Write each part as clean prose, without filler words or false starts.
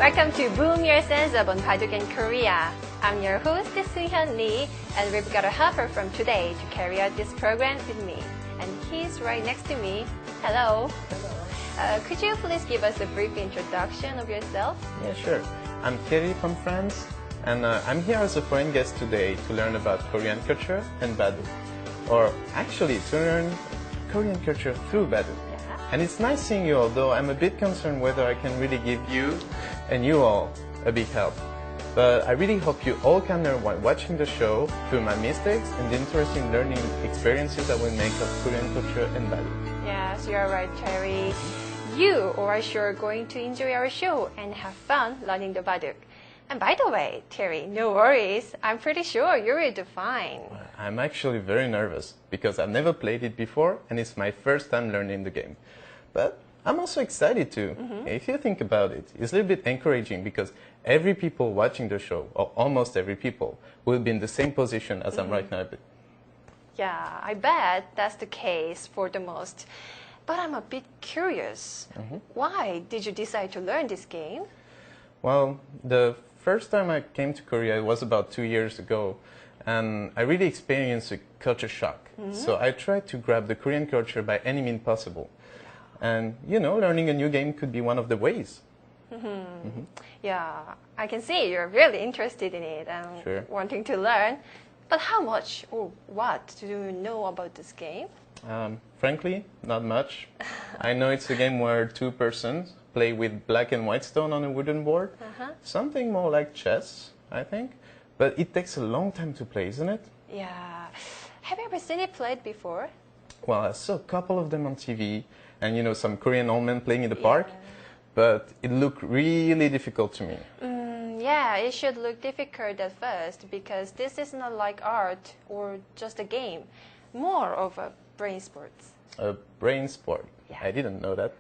Welcome to Boom Your Sense of on Baduk in Korea. I'm your host, Soo-hyun Lee, and we've got a helper from today to carry out this program with me. And he's right next to me. Hello. Hello. Could you please give us a brief introduction of yourself? Yeah, sure. I'm Thierry from France, and I'm here as a foreign guest today to learn about Korean culture and Baduk. Or actually, to learn Korean culture through Baduk. And it's nice seeing you, although I'm a bit concerned whether I can really give you and you all a big help. But I really hope you all can learn while watching the show through my mistakes and the interesting learning experiences that will make of Korean culture and Baduk. Yes, you're right, Terry. You are sure going to enjoy our show and have fun learning the Baduk. And by the way, Terry, no worries. I'm pretty sure you will do fine. I'm actually very nervous because I've never played it before and it's my first time learning the game. But I'm also excited too. If you think about it, it's a little bit encouraging because every people watching the show, or almost every people, will be in the same position as I'm right now. Yeah, I bet that's the case for the most. But I'm a bit curious. Why did you decide to learn this game? Well, the first time I came to Korea, it was about 2 years ago, and I really experienced a culture shock. So I tried to grab the Korean culture by any means possible. And, you know, learning a new game could be one of the ways. Yeah, I can see you're really interested in it and wanting to learn. But how much or what do you know about this game? Frankly, not much. I know it's a game where two persons play with black and white stone on a wooden board. Something more like chess, I think. But it takes a long time to play, isn't it? Yeah. Have you ever seen it played before? Well, I saw a couple of them on TV and, you know, some Korean old men playing in the park. But it looked really difficult to me. Yeah, it should look difficult at first because this is not like art or just a game. More of a brain sport. A brain sport? Yeah. I didn't know that.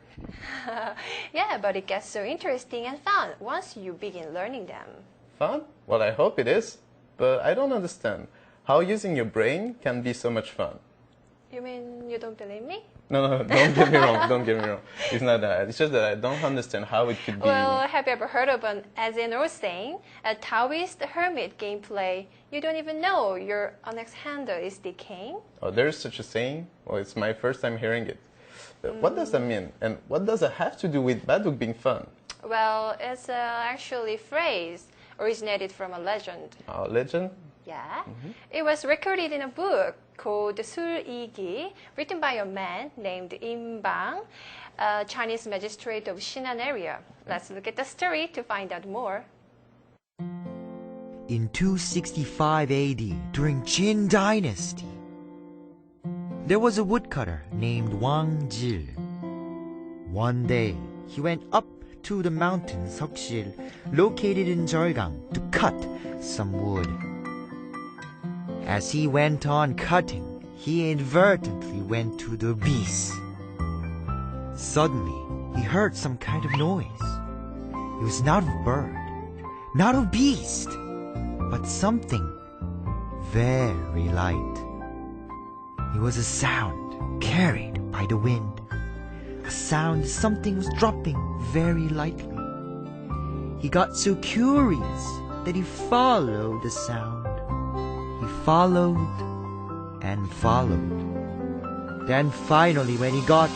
Yeah, but it gets so interesting and fun once you begin learning them. Fun? Well, I hope it is. But I don't understand how using your brain can be so much fun. You mean you don't believe me? No, don't get me wrong, don't get me wrong. It's not that. It's just that I don't understand how it could be... Well, have you ever heard of an as-in-or saying? A Taoist hermit gameplay, you don't even know your onyx handle is decaying? Oh, there's such a saying? Well, it's my first time hearing it. But what does that mean? And what does it have to do with Baduk being fun? Well, it's actually a phrase originated from a legend. A legend? Yeah. It was recorded in a book called Sul-Iki, written by a man named Im Bang, a Chinese magistrate of Shinan area. Let's look at the story to find out more. In 265 AD, during Jin Dynasty, there was a woodcutter named Wang Jil. One day, he went up to the mountain Seoksil, located in Jeolgang, to cut some wood. As he went on cutting, he inadvertently went to the abyss. Suddenly, he heard some kind of noise. It was not of bird, not of beast, but something very light. It was a sound carried by the wind. A sound something was dropping very lightly. He got so curious that he followed the sound. He followed and followed. Then finally, when he got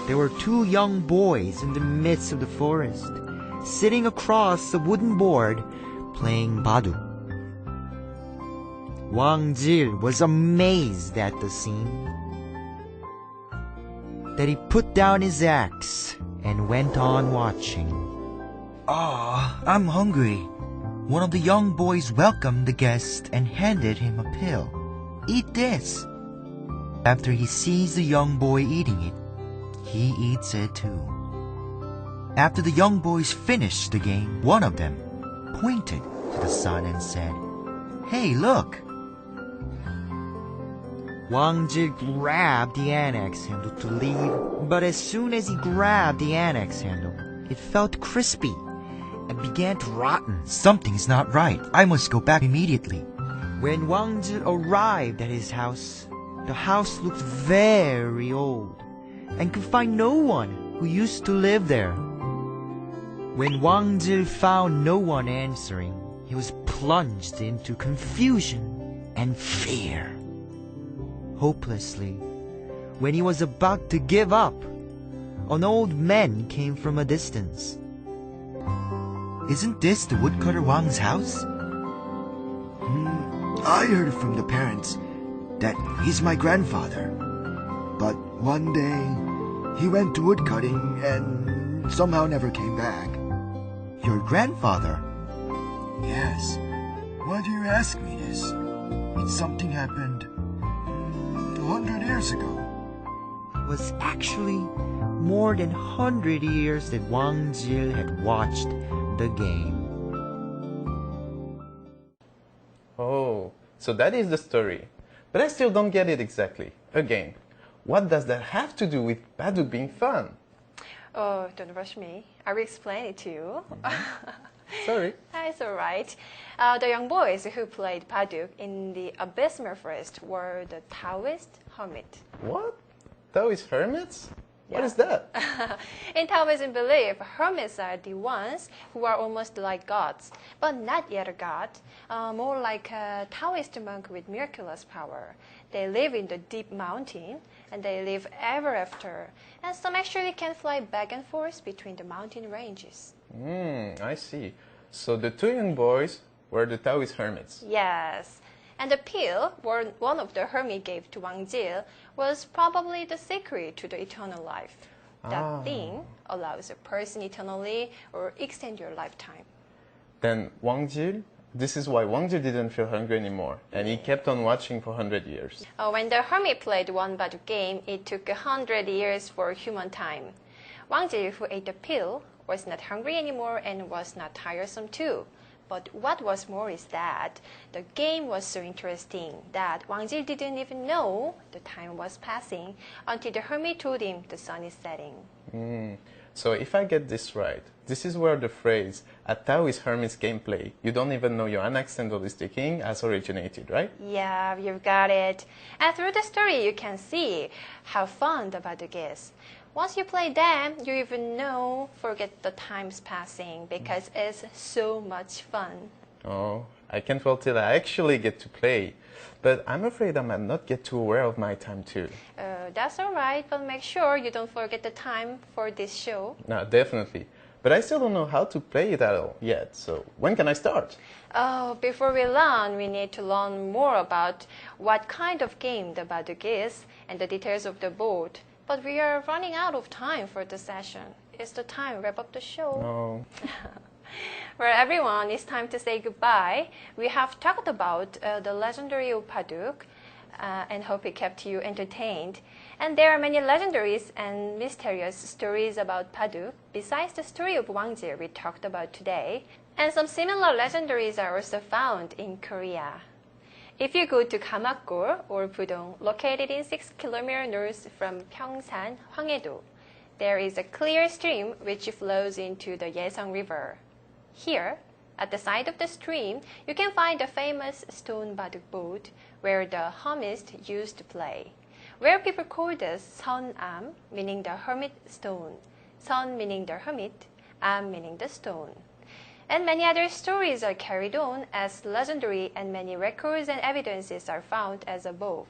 there were two young boys in the midst of the forest, sitting across a wooden board, playing Baduk. Wang Jil was amazed at the scene. Then he put down his axe and went on watching. I'm hungry. One of the young boys welcomed the guest and handed him a pill. Eat this. After he sees the young boy eating it, he eats it too. After the young boys finished the game, one of them pointed to the sun and said, "Hey, look." Wang Jil grabbed the axe handle to leave, but as soon as he grabbed the axe handle, it felt crispy and began to rotten. Something's not right. I must go back immediately. When Wang Jil arrived at his house, the house looked very old and could find no one who used to live there. When Wang Jil found no one answering, he was plunged into confusion and fear. Hopelessly, when he was about to give up, an old man came from a distance. Isn't this the woodcutter Wang's house? I heard from the parents that he's my grandfather. But one day, he went to woodcutting and somehow never came back. Your grandfather? Yes. Why do you ask me this? Something happened 100 years ago. It was actually more than 100 years that Wang Jil had watched the game. Oh, so that is the story. But I still don't get it exactly. Again, what does that have to do with Baduk being fun? Oh, don't rush me. I will explain it to you. Sorry. It's all right. The young boys who played Baduk in the abysmal forest were the Taoist hermit. What? Taoist hermits? What Yeah. is that? In Taoism belief, hermits are the ones who are almost like gods, but not yet a god, more like a Taoist monk with miraculous power. They live in the deep mountain, and they live ever after, and some actually can fly back and forth between the mountain ranges. I see. So the two young boys were the Taoist hermits. Yes. And the pill one of the hermit gave to Wang Jil was probably the secret to the eternal life. That thing allows a person eternally or extend your lifetime. Then Wang Jil, this is why Wang Jil didn't feel hungry anymore, and he kept on watching for 100 years. When the hermit played one Baduk game, it took 100 years for human time. Wang Jil, who ate the pill, was not hungry anymore and was not tiresome too. But what was more is that the game was so interesting that Wang Jil didn't even know the time was passing until the hermit told him the sun is setting. So if I get this right, this is where the phrase, a Taoist hermit's gameplay, you don't even know you're unaccidentally sticking, has originated, right? Yeah, you've got it. And through the story, you can see how fun the Baduk is. Once you play them, you even forget the time's passing because it's so much fun. Oh, I can't wait till I actually get to play. But I'm afraid I might not get too aware of my time too. That's all right, but make sure you don't forget the time for this show. No, definitely. But I still don't know how to play it at all yet. So when can I start? Oh, before we learn, we need to learn more about what kind of game the Baduk is and the details of the board. But we are running out of time for the session. It's the time to wrap up the show. No. Well, everyone, it's time to say goodbye. We have talked about the legendary of Baduk and hope it kept you entertained. And there are many legendaries and mysterious stories about Baduk besides the story of Wang Jil we talked about today. And some similar legendaries are also found in Korea. If you go to Gamakgol or Pudong, located in 6 kilometers north from Pyeongsan, Hwanghae-do, there is a clear stream which flows into the Yeseong River. Here, at the side of the stream, you can find the famous stone Baduk board where the hermits used to play, where people call this Seon-am, meaning the hermit stone, Seon meaning the hermit, Am meaning the stone. And many other stories are carried on as legendary, and many records and evidences are found as above.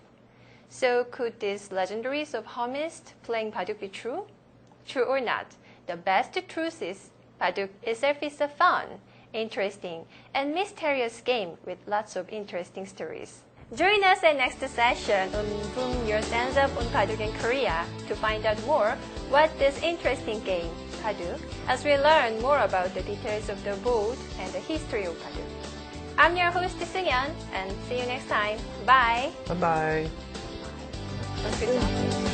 So could these legendaries of hermits playing Baduk be true? True or not, the best truth is Baduk itself is a fun, interesting, and mysterious game with lots of interesting stories. Join us in next session on Boom Your Sense Up on Baduk in Korea to find out more what this interesting game, Baduk, as we learn more about the details of the board and the history of Baduk. I'm your host, Seungyeon, and see you next time. Bye! Bye-bye. Good job.